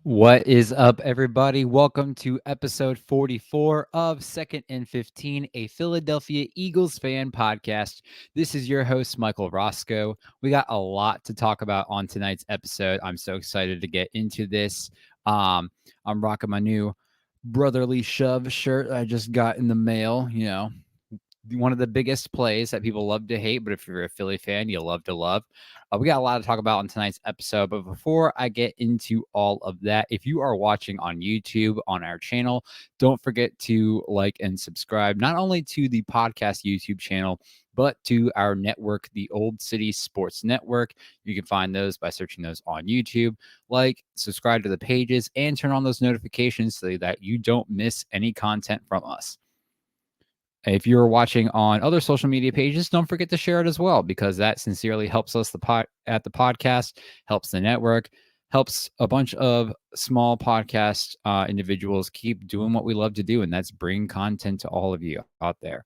What is up, everybody? Welcome to episode 44 of Second and 15, a Philadelphia Eagles fan podcast. This is your host, Michael Roscoe. We got a lot to talk about on tonight's episode. I'm so excited to get into this. I'm rocking my new brotherly shove shirt I just got in the mail. You know, one of the biggest plays that people love to hate, but if you're a Philly fan, you love to love. We got a lot to talk about on tonight's episode, but before I get into all of that, if you are watching on YouTube on our channel, don't forget to like and subscribe, not only to the podcast YouTube channel, but to our network, the Old City Sports Network. You can find those by searching those on YouTube. Like, subscribe to the pages, and turn on those notifications so that you don't miss any content from us. If you're watching on other social media pages, don't forget to share it as well, because that sincerely helps us at the podcast, helps the network, helps a bunch of small podcast individuals keep doing what we love to do, and that's bring content to all of you out there.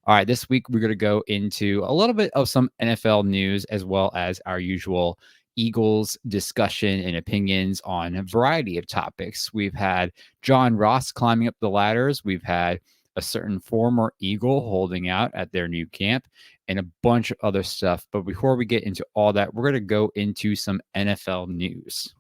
All right, this week we're going to go into a little bit of some NFL news, as well as our usual Eagles discussion and opinions on a variety of topics. We've had John Ross climbing up the ladders. We've had a certain former Eagle holding out at their new camp, and a bunch of other stuff. But before we get into all that, we're going to go into some NFL news.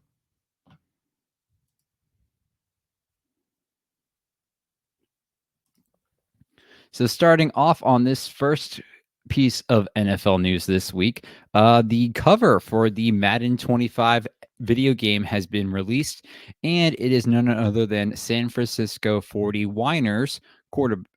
So starting off on this first piece of NFL news this week, the cover for the Madden 25 video game has been released, and it is none other than San Francisco 49ers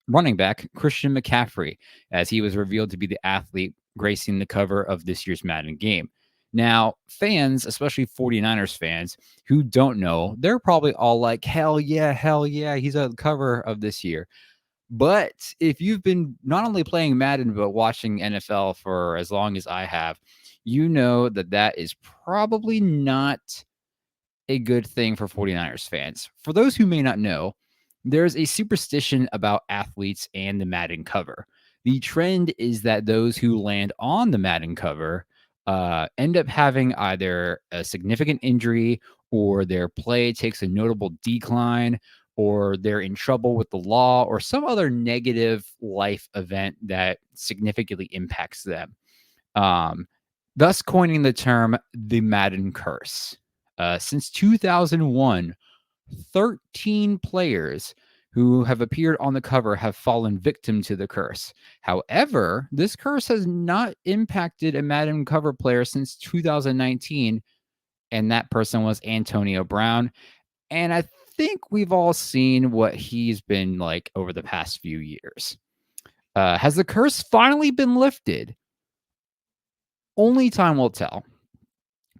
running back Christian McCaffrey, as he was revealed to be the athlete gracing the cover of this year's Madden game. Now, fans, especially 49ers fans who don't know, they're probably all like, hell yeah, he's on the cover of this year. But if you've been not only playing Madden, but watching NFL for as long as I have, you know that that is probably not a good thing for 49ers fans. For those who may not know, there's a superstition about athletes and the Madden cover. The trend is that those who land on the Madden cover end up having either a significant injury, or their play takes a notable decline, or they're in trouble with the law, or some other negative life event that significantly impacts them. Thus coining the term the Madden curse. Since 2001, 13 players who have appeared on the cover have fallen victim to the curse. However, this curse has not impacted a Madden cover player since 2019, and that person was Antonio Brown. And I think we've all seen what he's been like over the past few years. Has the curse finally been lifted? Only time will tell.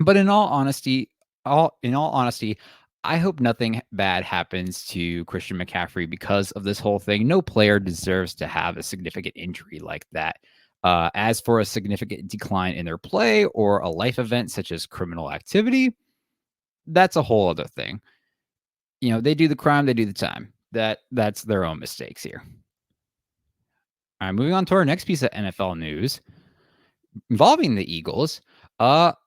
But in all honesty, I hope nothing bad happens to Christian McCaffrey because of this whole thing. No player deserves to have a significant injury like that. As for a significant decline in their play or a life event such as criminal activity, that's a whole other thing. You know, they do the crime, they do the time. That's their own mistakes here. All right, moving on to our next piece of NFL news involving the Eagles. Are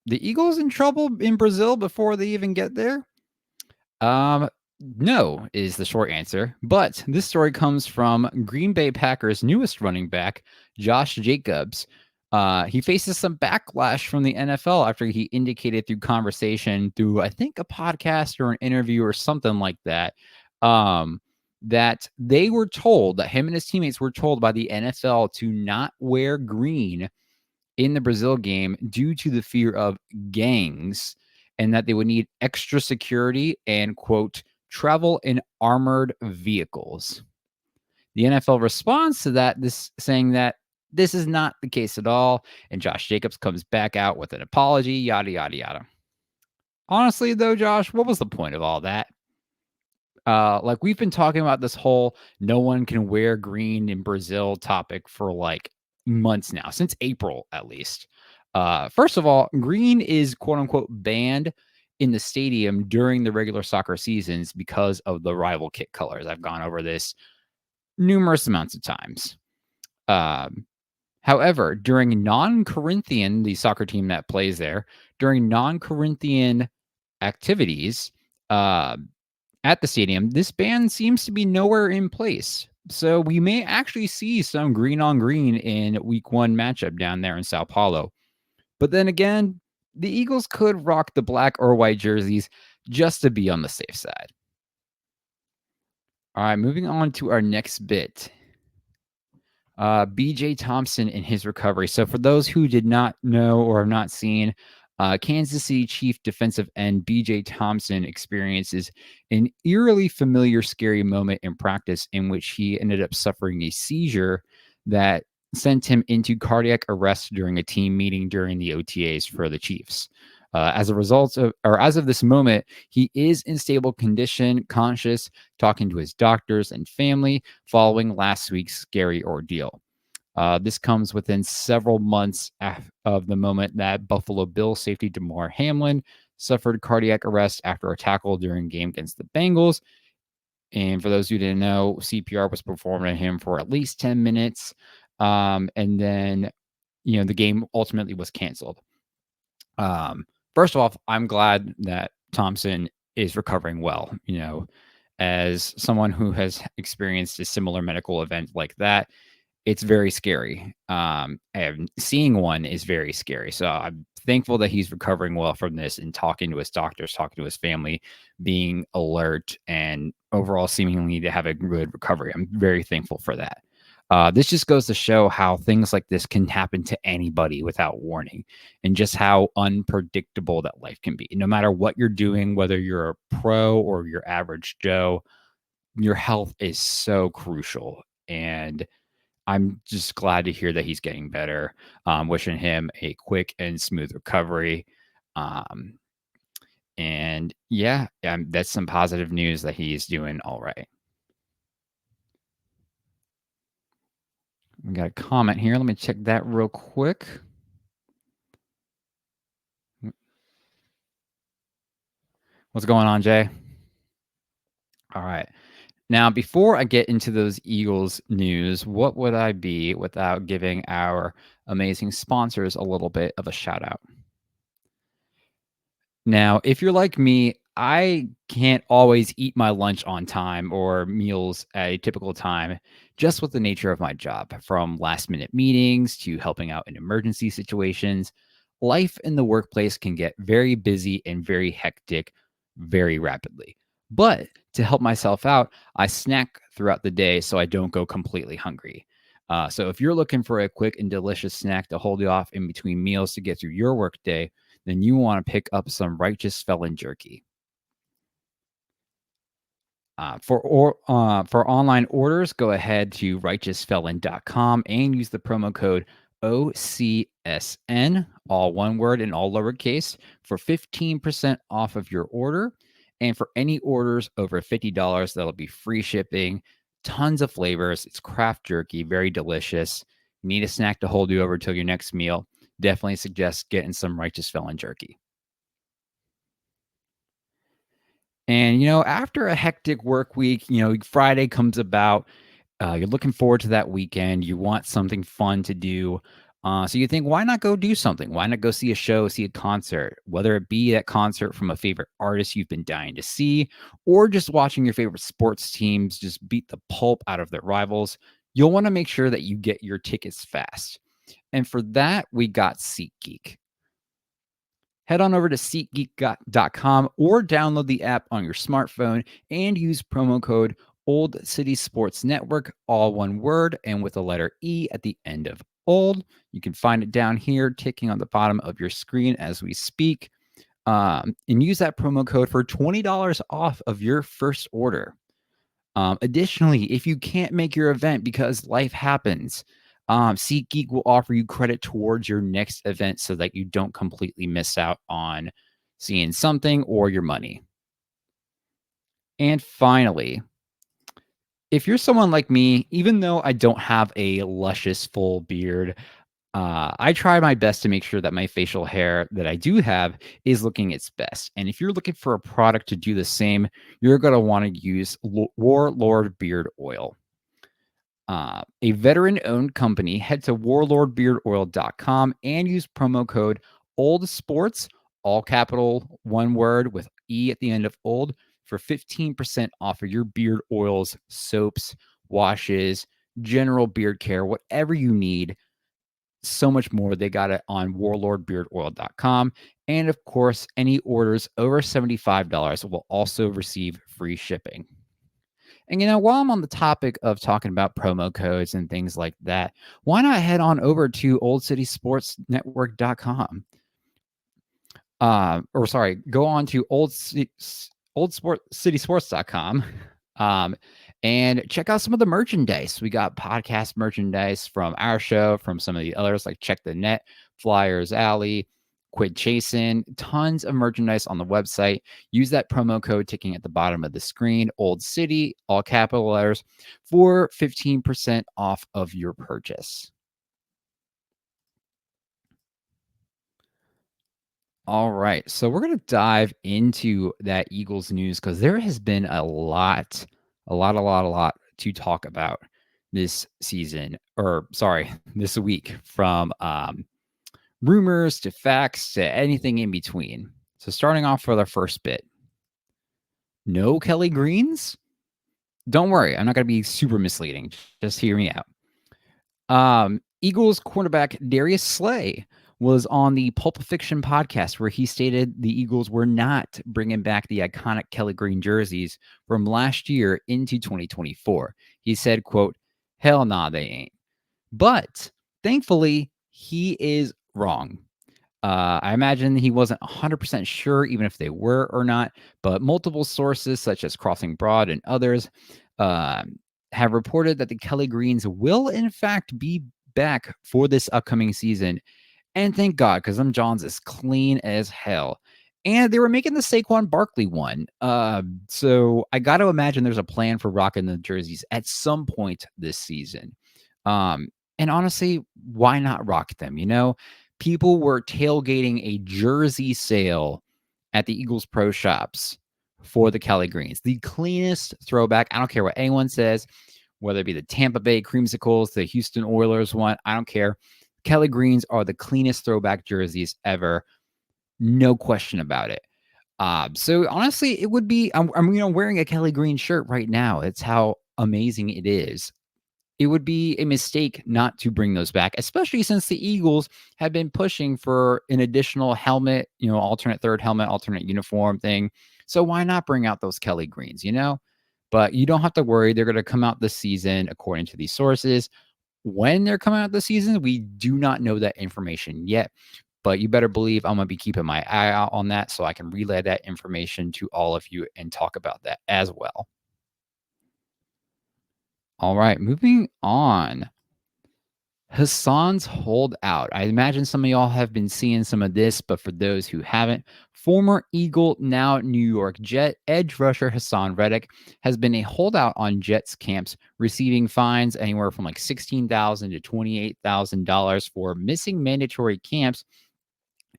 the Eagles in trouble in Brazil before they even get there? No is the short answer, but this story comes from Green Bay Packers' newest running back, Josh Jacobs. He faces some backlash from the NFL after he indicated through conversation, through I think a podcast or an interview or something like that, that they were told, that him and his teammates were told by the NFL to not wear green in the Brazil game due to the fear of gangs and that they would need extra security and, quote, travel in armored vehicles. The NFL responds to that, saying that this is not the case at all. And Josh Jacobs comes back out with an apology, yada, yada, yada. Honestly, though, Josh, what was the point of all that? Like we've been talking about this whole no one can wear green in Brazil topic for like months now, since April at least. First of all, green is quote unquote banned in the stadium during the regular soccer seasons because of the rival kit colors. I've gone over this numerous amounts of times. Um, However, during non-Corinthian, the soccer team that plays there, during non-Corinthian activities, uh, at the stadium, this ban seems to be nowhere in place. So we may actually see some green on green in week 1 matchup down there in Sao Paulo. But then again, the Eagles could rock the black or white jerseys just to be on the safe side. All right, moving on to our next bit. BJ Thompson in his recovery. So, for those who did not know or have not seen, Kansas City Chief defensive end BJ Thompson experiences an eerily familiar, scary moment in practice in which he ended up suffering a seizure that sent him into cardiac arrest during a team meeting during the OTAs for the Chiefs. As a result of, or as of this moment, he is in stable condition, conscious, talking to his doctors and family following last week's scary ordeal. This comes within several months of the moment that Buffalo Bills safety Damar Hamlin suffered cardiac arrest after a tackle during a game against the Bengals. And for those who didn't know, CPR was performed on him for at least 10 minutes. And then, the game ultimately was canceled. First off, I'm glad that Thompson is recovering well. As someone who has experienced a similar medical event like that, it's very scary. And seeing one is very scary. So I'm thankful that he's recovering well from this and talking to his doctors, talking to his family, being alert, and overall seemingly to have a good recovery. I'm very thankful for that. This just goes to show how things like this can happen to anybody without warning, and just how unpredictable that life can be. No matter what you're doing, whether you're a pro or your average Joe, your health is so crucial. And I'm just glad to hear that he's getting better. Wishing him a quick and smooth recovery. Um, and yeah, that's some positive news that he's doing all right. We got a comment here. Let me check that real quick. What's going on, Jay? All right. Now, before I get into those Eagles news, what would I be without giving our amazing sponsors a little bit of a shout out? Now, if you're like me, I can't always eat my lunch on time or meals at a typical time, just with the nature of my job. From last minute meetings to helping out in emergency situations, life in the workplace can get very busy and very hectic very rapidly. But to help myself out, I snack throughout the day so I don't go completely hungry. So if you're looking for a quick and delicious snack to hold you off in between meals to get through your workday, then you want to pick up some Righteous Felon jerky. For online orders, go ahead to righteousfelon.com and use the promo code OCSN, all one word and all lowercase, for 15% off of your order. And for any orders over $50, that'll be free shipping. Tons of flavors. It's craft jerky, very delicious. Need a snack to hold you over till your next meal? Definitely suggest getting some Righteous Felon jerky. And, after a hectic work week, Friday comes about. You're looking forward to that weekend. You want something fun to do. So you think, why not go do something? Why not go see a show, see a concert, whether it be that concert from a favorite artist you've been dying to see, or just watching your favorite sports teams just beat the pulp out of their rivals. You'll want to make sure that you get your tickets fast. And for that, we got SeatGeek. Head on over to SeatGeek.com or download the app on your smartphone and use promo code Old City Sports Network, all one word and with the letter E at the end of old. You can find it down here, ticking on the bottom of your screen as we speak. And use that promo code for $20 off of your first order. Additionally, if you can't make your event because life happens, SeatGeek will offer you credit towards your next event so that you don't completely miss out on seeing something or your money. And finally, if you're someone like me, even though I don't have a luscious full beard, I try my best to make sure that my facial hair that I do have is looking its best. And if you're looking for a product to do the same, you're going to want to use Warlord Beard Oil. A veteran-owned company. Head to warlordbeardoil.com and use promo code OLDSPORTS, all capital, one word with E at the end of old, for 15% off of your beard oils, soaps, washes, general beard care, whatever you need. So much more. They got it on warlordbeardoil.com. And of course, any orders over $75 will also receive free shipping. And while I'm on the topic of talking about promo codes and things like that, why not head on over to oldcitysportsnetwork.com? Or sorry, go on to oldcitysports.com. And check out some of the merchandise. We got podcast merchandise from our show, from some of the others like Check the Net, Flyers Alley, Quid Chasing, tons of merchandise on the website. Use that promo code ticking at the bottom of the screen, Old City, all capital letters, for 15% off of your purchase. All right. So we're going to dive into that Eagles news because there has been a lot to talk about this season, or sorry, this week, from rumors to facts to anything in between. So starting off with our first bit. No Kelly Greens? Don't worry, I'm not going to be super misleading. Just hear me out. Eagles cornerback Darius Slay was on the Pulp Fiction podcast where he stated the Eagles were not bringing back the iconic Kelly Green jerseys from last year into 2024. He said, quote, "Hell nah, they ain't." But thankfully, he is wrong. I imagine he wasn't 100% sure even if they were or not, but multiple sources such as Crossing Broad and others have reported that the Kelly Greens will in fact be back for this upcoming season. And thank God, because them Johns is clean as hell. And they were making the Saquon Barkley one. So I got to imagine there's a plan for rocking the jerseys at some point this season. And honestly, why not rock them? People were tailgating a jersey sale at the Eagles Pro Shops for the Kelly Greens. The cleanest throwback. I don't care what anyone says, whether it be the Tampa Bay Creamsicles, the Houston Oilers one. I don't care. Kelly Greens are the cleanest throwback jerseys ever. No question about it. So honestly, it would be, I'm wearing a Kelly Green shirt right now. It's how amazing it is. It would be a mistake not to bring those back, especially since the Eagles have been pushing for an additional helmet, alternate third helmet, alternate uniform thing. So why not bring out those Kelly Greens, But you don't have to worry. They're going to come out this season, according to these sources. When they're coming out this season, we do not know that information yet. But you better believe I'm going to be keeping my eye out on that so I can relay that information to all of you and talk about that as well. All right, moving on. Hassan's holdout. I imagine some of y'all have been seeing some of this, but for those who haven't, former Eagle, now New York Jet, edge rusher Hassan Reddick has been a holdout on Jets camps, receiving fines anywhere from like $16,000 to $28,000 for missing mandatory camps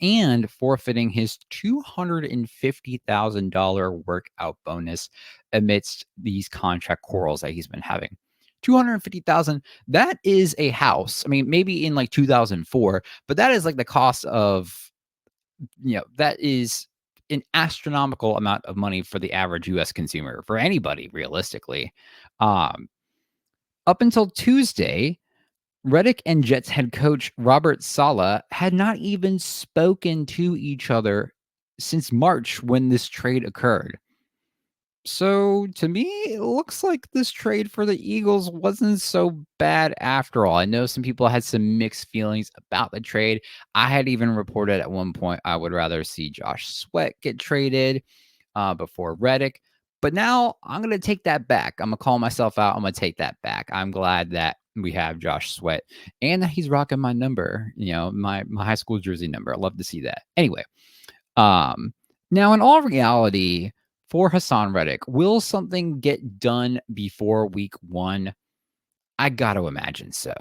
and forfeiting his $250,000 workout bonus amidst these contract quarrels that he's been having. $250,000, that is a house. I mean, maybe in like 2004, but that is like the cost of, that is an astronomical amount of money for the average US consumer, for anybody realistically. Up until Tuesday, Reddick and Jets head coach Robert Saleh had not even spoken to each other since March when this trade occurred. So to me, it looks like this trade for the Eagles wasn't so bad after all. I know some people had some mixed feelings about the trade. I had even reported at one point I would rather see Josh Sweat get traded before Reddick. But now I'm going to take that back. I'm going to call myself out. I'm going to take that back. I'm glad that we have Josh Sweat and that he's rocking my number, my high school jersey number. I love to see that. Anyway, um, now in all reality, for Hassan Reddick, will something get done before week 1? I got to imagine so.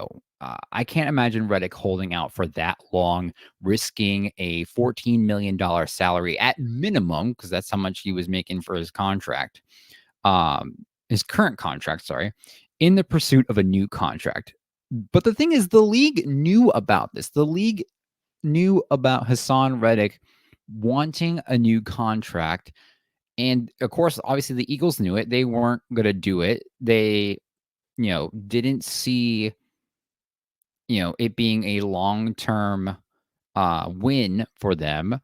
I can't imagine Reddick holding out for that long, risking a $14 million salary at minimum, because that's how much he was making for his contract, his current contract, sorry, in the pursuit of a new contract. But the thing is, the league knew about this. The league knew about Hassan Reddick wanting a new contract. And of course, obviously, the Eagles knew it. They weren't going to do it. They, didn't see, it being a long-term win for them.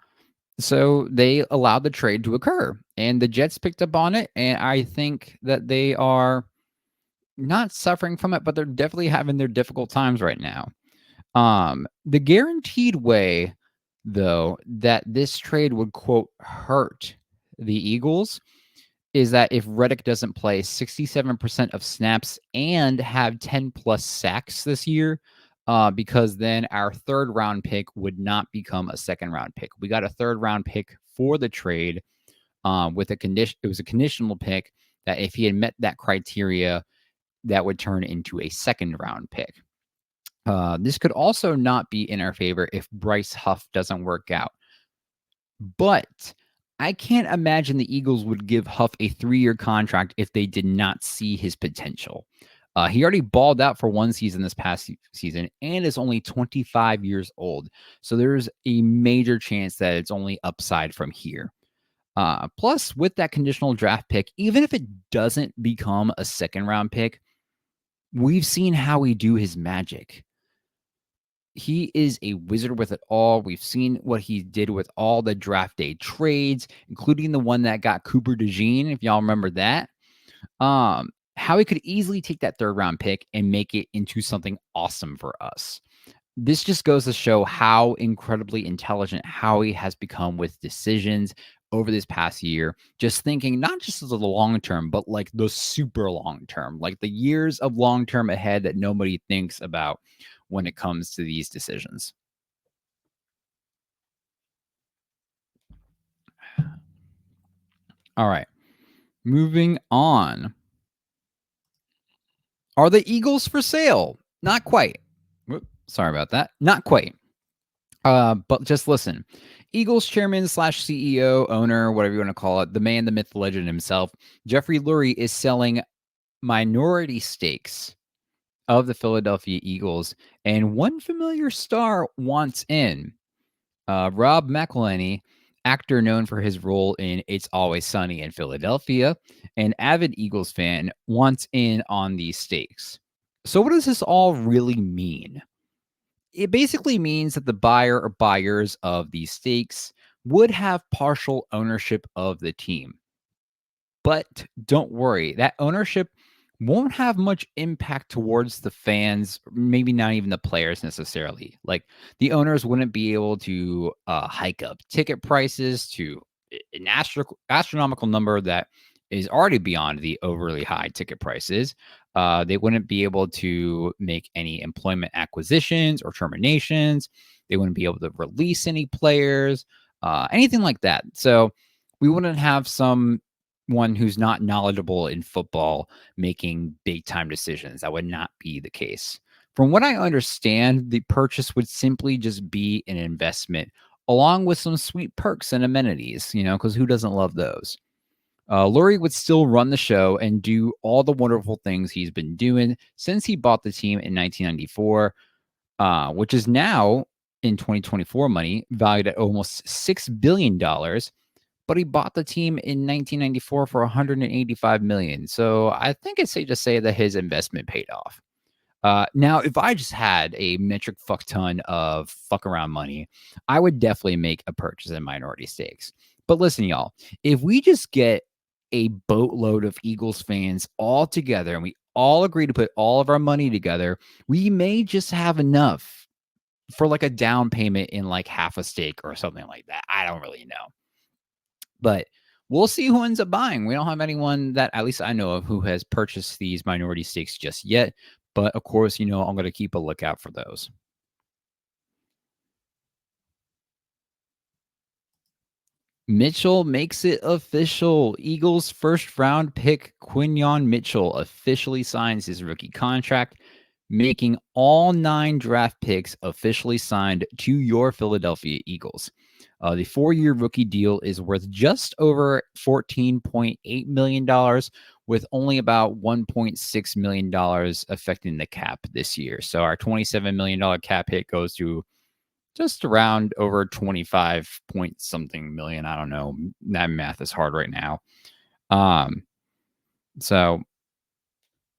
So they allowed the trade to occur, and the Jets picked up on it. And I think that they are not suffering from it, but they're definitely having their difficult times right now. The guaranteed way, though, that this trade would, quote, hurt the Eagles is that if Reddick doesn't play 67% of snaps and have 10 plus sacks this year, because then our third round pick would not become a second round pick. We got a third round pick for the trade with a condition. It was a conditional pick that if he had met that criteria, that would turn into a second round pick. This could also not be in our favor if Bryce Huff doesn't work out. But I can't imagine the Eagles would give Huff a 3-year contract if they did not see his potential. He already balled out for one season this past season and is only 25 years old. So there's a major chance that it's only upside from here. Plus, with that conditional draft pick, even if it doesn't become a second round pick, we've seen how he do his magic. He is a wizard with it all. We've seen what he did with all the draft day trades, including the one that got Cooper DeJean, if y'all remember that. How he could easily take that third round pick and make it into something awesome for us. This just goes to show how incredibly intelligent Howie has become with decisions over this past year, just thinking not just as the long term, but like the super long term, like the years of long term ahead that nobody thinks about when it comes to these decisions. All right, moving on. Are the Eagles for sale? Not quite. Sorry about that. Not quite. But just listen. Eagles chairman / CEO, owner, whatever you want to call it, the man, the myth, the legend himself, Jeffrey Lurie, is selling minority stakes of the Philadelphia Eagles, and one familiar star wants in. Rob McElhenney, actor known for his role in It's Always Sunny in Philadelphia, an avid Eagles fan, wants in on these stakes. So what does this all really mean? It basically means that the buyer or buyers of these stakes would have partial ownership of the team. But don't worry, that ownership won't have much impact towards the fans, maybe not even the players necessarily. Like the owners wouldn't be able to hike up ticket prices to an astronomical number that is already beyond the overly high ticket prices. They wouldn't be able to make any employment acquisitions or terminations. They wouldn't be able to release any players, anything like that. So we wouldn't have someone who's not knowledgeable in football making big time decisions. That would not be the case. From what I understand, the purchase would simply just be an investment along with some sweet perks and amenities, because who doesn't love those? Lurie would still run the show and do all the wonderful things he's been doing since he bought the team in 1994, which is now in 2024 money valued at almost $6 billion. But he bought the team in 1994 for 185 million. So I think it's safe to say that his investment paid off. Now, if I just had a metric fuck ton of fuck around money, I would definitely make a purchase in minority stakes. But listen, y'all, if we just get a boatload of Eagles fans all together and we all agree to put all of our money together, we may just have enough for like a down payment in like half a stake or something like that. I don't really know. But we'll see who ends up buying. We don't have anyone that, at least I know of, who has purchased these minority stakes just yet. But of course, I'm going to keep a lookout for those. Mitchell makes it official. Eagles' first round pick, Quinyon Mitchell, officially signs his rookie contract, making all 9 draft picks officially signed to your Philadelphia Eagles. The 4-year rookie deal is worth just over $14.8 million, with only about $1.6 million affecting the cap this year. So our $27 million cap hit goes to just around over 25 point something million. I don't know. That math is hard right now. Um, so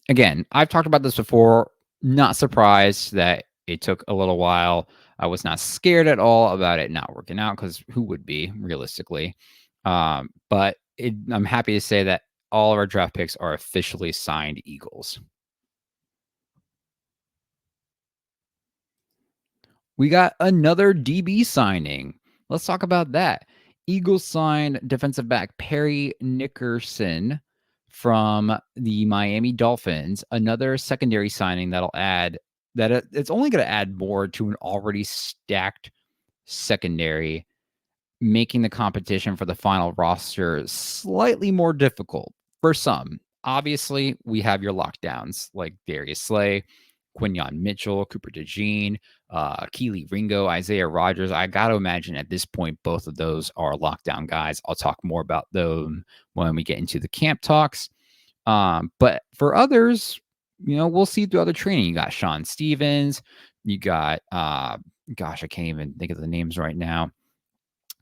again, I've talked about this before. Not surprised that it took a little while. I was not scared at all about it not working out because who would be realistically? But I'm happy to say that all of our draft picks are officially signed Eagles. We got another DB signing. Let's talk about that. Eagles signed defensive back Perry Nickerson from the Miami Dolphins. Another secondary signing that'll add that it's only going to add more to an already stacked secondary, making the competition for the final roster slightly more difficult for some. Obviously, we have your lockdowns like Darius Slay, Quinyon Mitchell, Cooper DeJean, Keely Ringo, Isaiah Rogers. I got to imagine at this point, both of those are lockdown guys. I'll talk more about them when we get into the camp talks. But for others, we'll see through other training. You got Sean Stevens. You got, gosh, I can't even think of the names right now.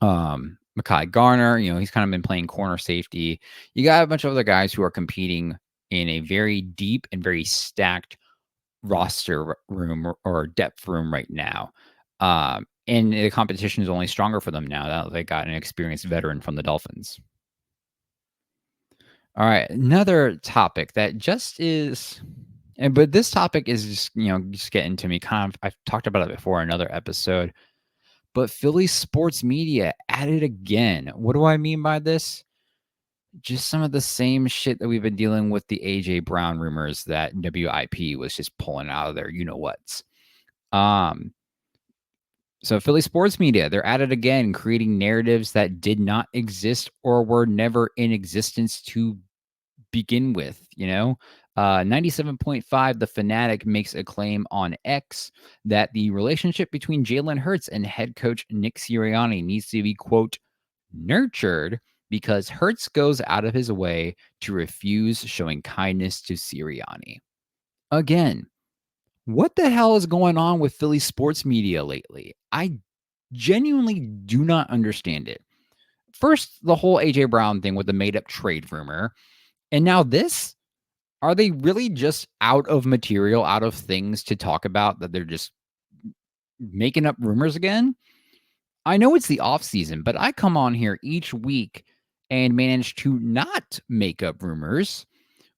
Mekhi Garner, he's kind of been playing corner safety. You got a bunch of other guys who are competing in a very deep and very stacked roster room or depth room right now. And the competition is only stronger for them now that they got an experienced veteran from the Dolphins. All right, another topic that just is, but this topic is just getting to me. Kind of, I've talked about it before in another episode, but Philly sports media at it again. What do I mean by this? Just some of the same shit that we've been dealing with the AJ Brown rumors that WIP was just pulling out of their whats. So Philly sports media, they're at it again, creating narratives that did not exist or were never in existence to begin with, 97.5, The Fanatic makes a claim on X that the relationship between Jalen Hurts and head coach Nick Sirianni needs to be, quote, nurtured because Hurts goes out of his way to refuse showing kindness to Sirianni. Again, what the hell is going on with Philly sports media lately? I genuinely do not understand it. First, the whole AJ Brown thing with the made up trade rumor. And now this? Are they really just out of material, out of things to talk about that they're just making up rumors again? I know it's the off season, but I come on here each week and manage to not make up rumors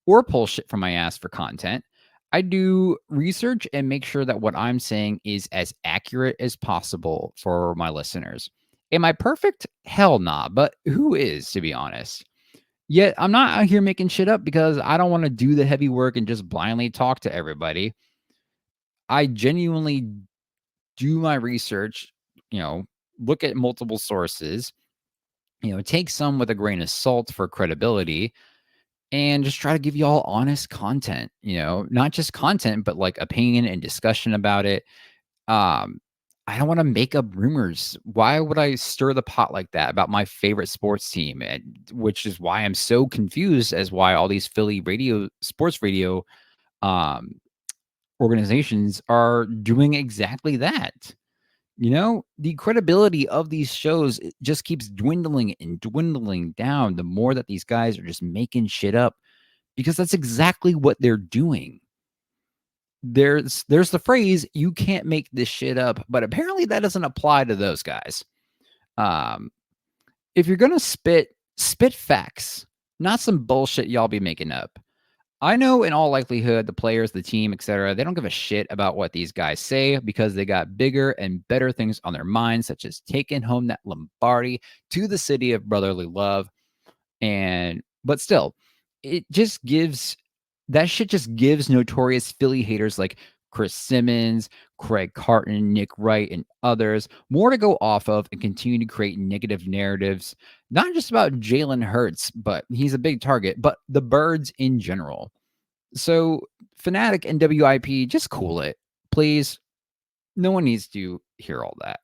or pull shit from my ass for content. I do research and make sure that what I'm saying is as accurate as possible for my listeners. Am I perfect? Hell nah, but who is, to be honest? Yet I'm not out here making shit up because I don't want to do the heavy work and just blindly talk to everybody. I genuinely do my research, look at multiple sources, take some with a grain of salt for credibility and just try to give you all honest content, not just content, but like opinion and discussion about it. I don't want to make up rumors. Why would I stir the pot like that about my favorite sports team? Which is why I'm so confused as why all these Philly sports radio organizations are doing exactly that. The credibility of these shows just keeps dwindling and dwindling down the more that these guys are just making shit up because that's exactly what they're doing. There's the phrase, you can't make this shit up, but apparently that doesn't apply to those guys. If you're going to spit facts, not some bullshit y'all be making up. I know in all likelihood, the players, the team, etc., they don't give a shit about what these guys say because they got bigger and better things on their minds, such as taking home that Lombardi to the city of brotherly love. But still, it just gives that shit just gives notorious Philly haters like Chris Simmons, Craig Carton, Nick Wright, and others more to go off of and continue to create negative narratives, not just about Jalen Hurts, but he's a big target, but the birds in general. So, Fanatic and WIP, just cool it, please. No one needs to hear all that.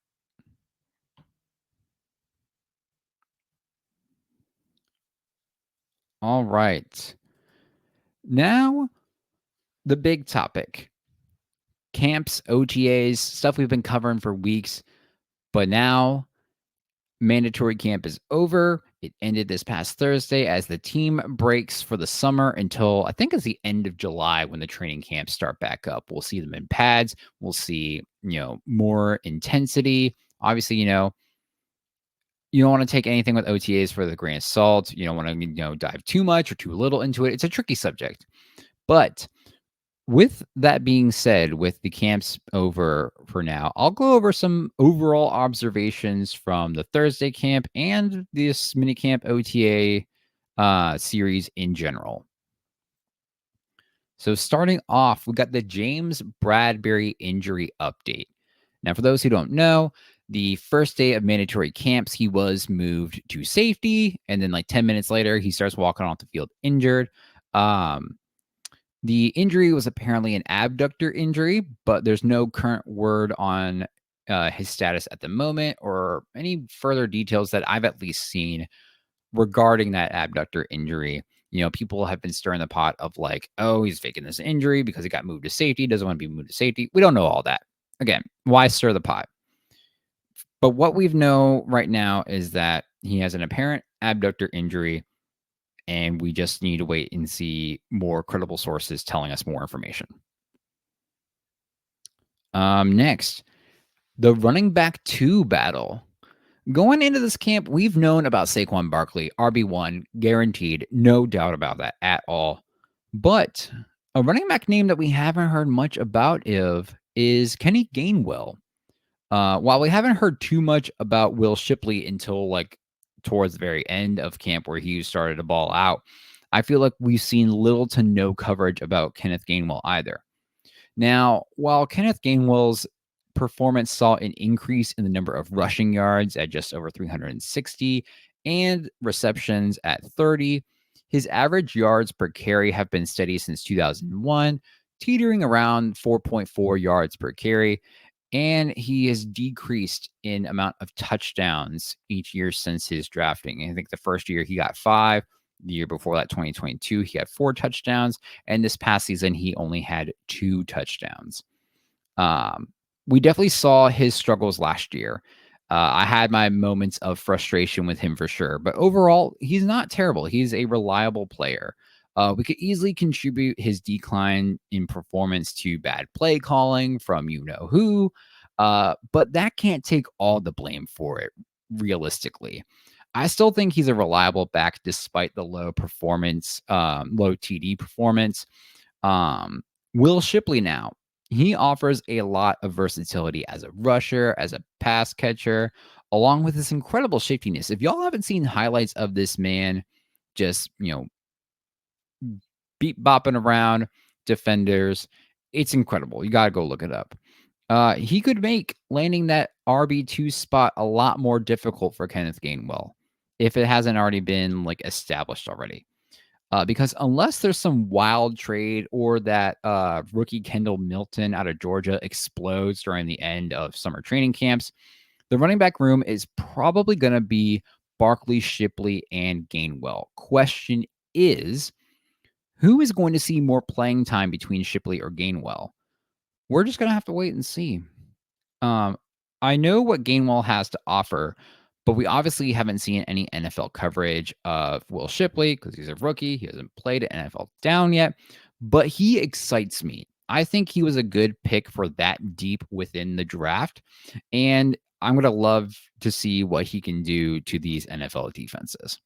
All right. Now, the big topic camps, OTAs, stuff we've been covering for weeks. But now, mandatory camp is over. It ended this past Thursday as the team breaks for the summer until I think it's the end of July when the training camps start back up. We'll see them in pads. We'll see, more intensity. Obviously, you don't want to take anything with OTAs for the grain of salt. You don't want to, dive too much or too little into it. It's a tricky subject. But with that being said, with the camps over for now, I'll go over some overall observations from the Thursday camp and this mini camp OTA series in general. So starting off, we got the James Bradbury injury update. Now, for those who don't know, the first day of mandatory camps, he was moved to safety, and then like 10 minutes later, he starts walking off the field injured. Um, the injury was apparently an abductor injury, but there's no current word on his status at the moment or any further details that I've at least seen regarding that abductor injury. People have been stirring the pot of like, oh, he's faking this injury because he got moved to safety, doesn't want to be moved to safety. We don't know all that. Again, why stir the pot? But what we know right now is that he has an apparent abductor injury, and we just need to wait and see more credible sources telling us more information. Next, the running back 2 battle. Going into this camp, we've known about Saquon Barkley, RB1, guaranteed, no doubt about that at all. But a running back name that we haven't heard much about is Kenny Gainwell. While we haven't heard too much about Will Shipley until like towards the very end of camp where he started to ball out, I feel like we've seen little to no coverage about Kenneth Gainwell either. Now, while Kenneth Gainwell's performance saw an increase in the number of rushing yards at just over 360 and receptions at 30, his average yards per carry have been steady since 2001, teetering around 4.4 yards per carry, and he has decreased in amount of touchdowns each year since his drafting. I think the first year he got 5, the year before that, 2022, he had 4 touchdowns, and this past season he only had 2 touchdowns. We definitely saw his struggles last year. I had my moments of frustration with him for sure, but overall, he's not terrible. He's a reliable player. We could easily contribute his decline in performance to bad play calling from you know who, but that can't take all the blame for it, realistically. I still think he's a reliable back despite the low performance, low TD performance. Um, Will Shipley now, he offers a lot of versatility as a rusher, as a pass catcher, along with this incredible shiftiness. If y'all haven't seen highlights of this man just, beat bopping around defenders, it's incredible. You got to go look it up. He could make landing that RB2 spot a lot more difficult for Kenneth Gainwell if it hasn't already been like established already. Because unless there's some wild trade or that rookie Kendall Milton out of Georgia explodes during the end of summer training camps, the running back room is probably going to be Barkley, Shipley, and Gainwell. Question is, who is going to see more playing time between Shipley or Gainwell? We're just going to have to wait and see. Um, I know what Gainwell has to offer, but we obviously haven't seen any NFL coverage of Will Shipley because he's a rookie. He hasn't played an NFL down yet, but he excites me. I think he was a good pick for that deep within the draft, and I'm going to love to see what he can do to these NFL defenses.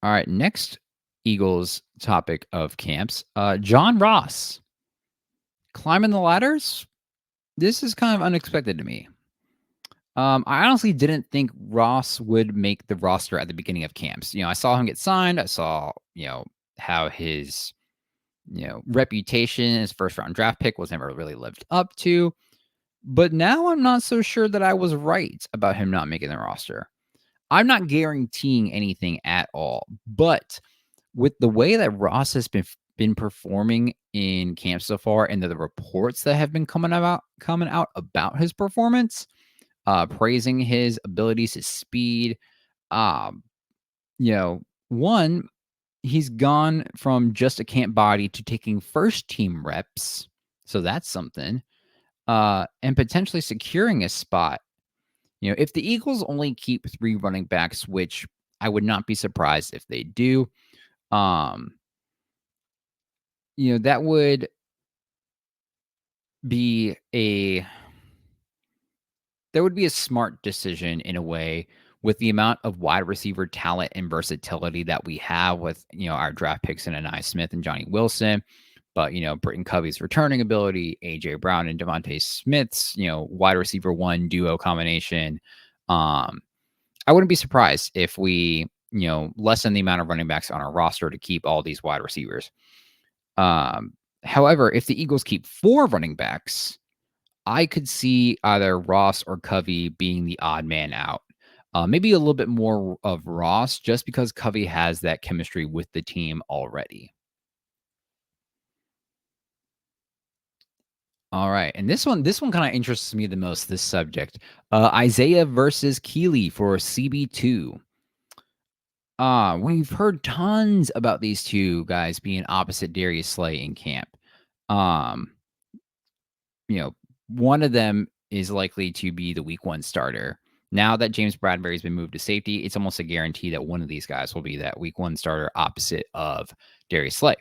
All right, next Eagles topic of camps. John Ross climbing the ladders. This is kind of unexpected to me. I honestly didn't think Ross would make the roster at the beginning of camps. I saw him get signed. I saw, how his, reputation, his first round draft pick was never really lived up to. But now I'm not so sure that I was right about him not making the roster. I'm not guaranteeing anything at all, but with the way that Ross has been performing in camp so far, and the reports that have been coming out about his performance, praising his abilities, his speed, um, one, he's gone from just a camp body to taking first team reps, so that's something, and potentially securing a spot. If the Eagles only keep 3 running backs, which I would not be surprised if they do, um, that would be a smart decision in a way with the amount of wide receiver talent and versatility that we have with, our draft picks in Anai Smith and Johnny Wilson. But, Britton Covey's returning ability, AJ Brown and Devontae Smith's, wide receiver one duo combination. Um, I wouldn't be surprised if we, lessen the amount of running backs on our roster to keep all these wide receivers. Um, However, if the Eagles keep 4 running backs, I could see either Ross or Covey being the odd man out. Maybe a little bit more of Ross just because Covey has that chemistry with the team already. All right. And this one kind of interests me the most, this subject. Isaiah versus Keeley for CB2. We've heard tons about these two guys being opposite Darius Slay in camp. Um, you know, one of them is likely to be the week 1 starter. Now that James Bradbury's been moved to safety, it's almost a guarantee that one of these guys will be that week 1 starter opposite of Darius Slay.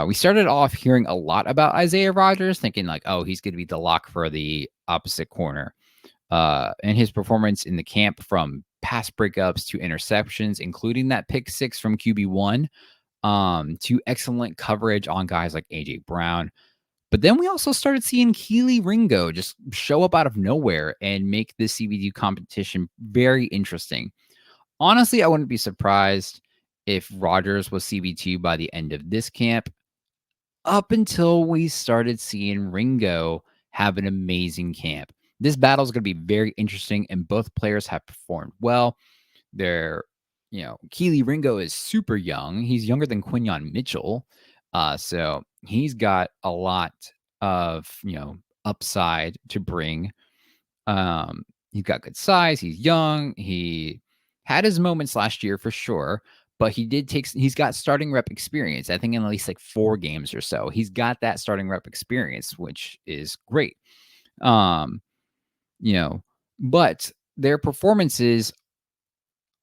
We started off hearing a lot about Isaiah Rodgers, thinking like, oh, he's going to be the lock for the opposite corner. And his performance in the camp, from pass breakups to interceptions, including that pick 6 from QB1, to excellent coverage on guys like AJ Brown. But then we also started seeing Keely Ringo just show up out of nowhere and make this CBD competition very interesting. Honestly, I wouldn't be surprised if Rodgers was CB2 by the end of this camp, up until we started seeing Ringo have an amazing camp. This battle is going to be very interesting, and both players have performed well. They're, Keely Ringo is super young. He's younger than Quinyon Mitchell. So he's got a lot of, upside to bring. He's got good size. He's young. He had his moments last year for sure, but he's got starting rep experience. I think in at least like 4 games or so. He's got that starting rep experience, which is great. Um, you know, but their performances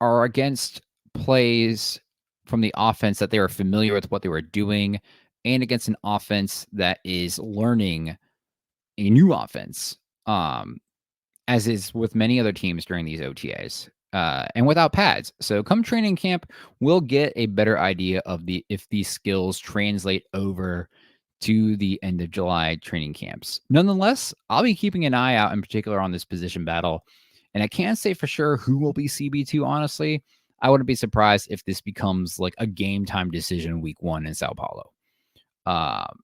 are against plays from the offense that they were familiar with what they were doing, and against an offense that is learning a new offense. As is with many other teams during these OTAs, and without pads. So come training camp, we'll get a better idea of if these skills translate over to the end of July training camps. Nonetheless, I'll be keeping an eye out in particular on this position battle, and I can't say for sure who will be CB2, honestly. I wouldn't be surprised if this becomes like a game time decision week 1 in Sao Paulo. Um,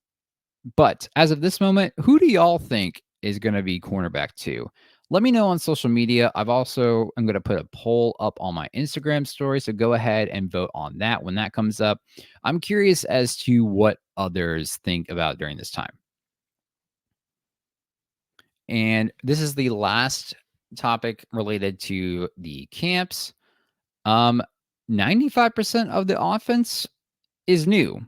but as of this moment, who do y'all think is going to be cornerback 2? Let me know on social media. I'm going to put a poll up on my Instagram story, so go ahead and vote on that when that comes up. I'm curious as to what others think about during this time. And this is the last topic related to the camps. 95% of the offense is new.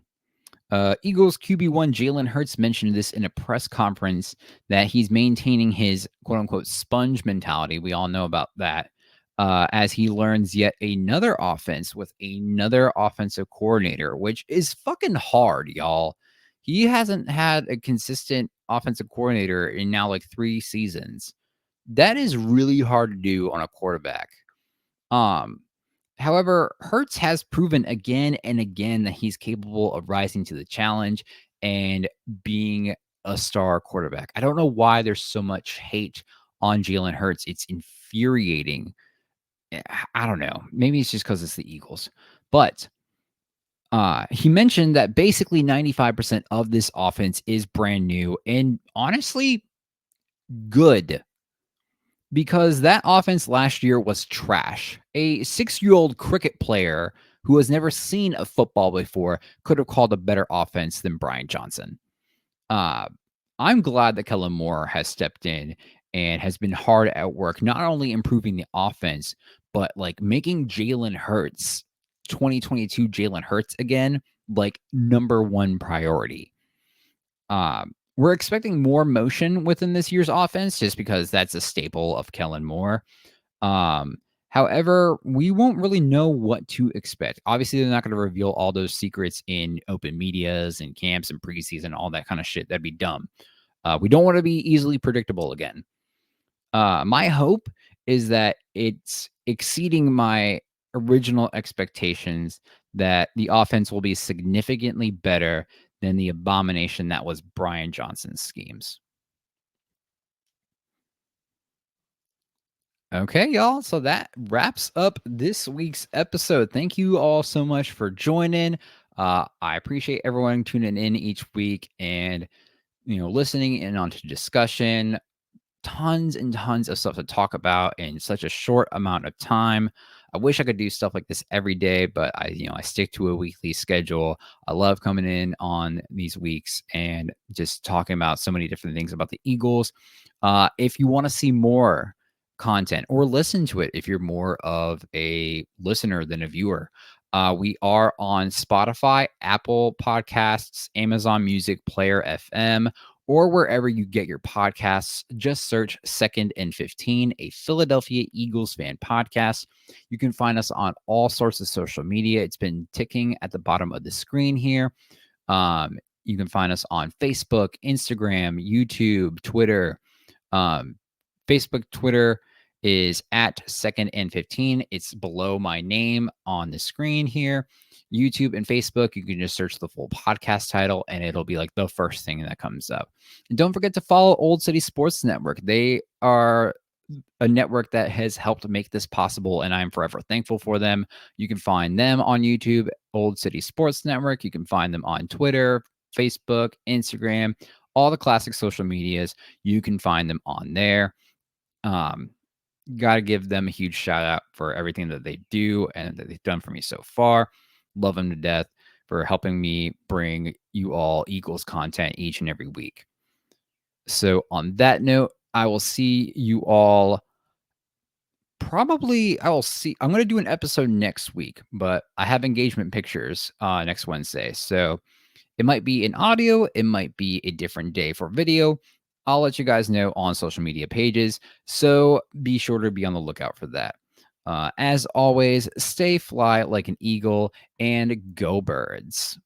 Eagles QB1 Jalen Hurts mentioned this in a press conference, that he's maintaining his quote unquote sponge mentality. We all know about that. As he learns yet another offense with another offensive coordinator, which is fucking hard, y'all. He hasn't had a consistent offensive coordinator in now like 3 seasons. That is really hard to do on a quarterback. Um, However, Hertz has proven again and again that he's capable of rising to the challenge and being a star quarterback. I don't know why there's so much hate on Jalen Hurts. It's infuriating. I don't know. Maybe it's just because it's the Eagles. But he mentioned that basically 95% of this offense is brand new and honestly good because that offense last year was trash. A 6-year-old cricket player who has never seen a football before could have called a better offense than Brian Johnson. Uh, I'm glad that Kellen Moore has stepped in and has been hard at work, not only improving the offense, but like making Jalen Hurts, 2022 Jalen Hurts again, like number one priority. We're expecting more motion within this year's offense just because that's a staple of Kellen Moore. Um, However, we won't really know what to expect. Obviously, they're not going to reveal all those secrets in open medias and camps and preseason, all that kind of shit. That'd be dumb. We don't want to be easily predictable again. My hope is that it's exceeding my original expectations that the offense will be significantly better than the abomination that was Brian Johnson's schemes. Okay, y'all. So that wraps up this week's episode. Thank you all so much for joining. I appreciate everyone tuning in each week and listening in onto discussion. Tons and tons of stuff to talk about in such a short amount of time. I wish I could do stuff like this every day, but I stick to a weekly schedule. I love coming in on these weeks and just talking about so many different things about the Eagles. If you want to see more content or listen to it, if you're more of a listener than a viewer, we are on Spotify, Apple Podcasts, Amazon Music, Player FM, or wherever you get your podcasts. Just search Second and 15, a Philadelphia Eagles fan podcast. You can find us on all sorts of social media. It's been ticking at the bottom of the screen here. You can find us on Facebook, Instagram, YouTube, Twitter. Um, Facebook, Twitter is at Second and 15. It's below my name on the screen here. YouTube and Facebook, you can just search the full podcast title and it'll be like the first thing that comes up. And don't forget to follow Old City Sports Network. They are a network that has helped make this possible, and I'm forever thankful for them. You can find them on YouTube, Old City Sports Network. You can find them on Twitter, Facebook, Instagram, all the classic social medias. You can find them on there. Um, Got to give them a huge shout out for everything that they do and that they've done for me so far. Love them to death for helping me bring you all Eagles content each and every week. So, on that note, I will see you all. Probably, I will see. I'm going to do an episode next week, but I have engagement pictures next Wednesday. So, it might be an audio, it might be a different day for video. I'll let you guys know on social media pages. So be sure to be on the lookout for that. As always, stay fly like an eagle and go birds.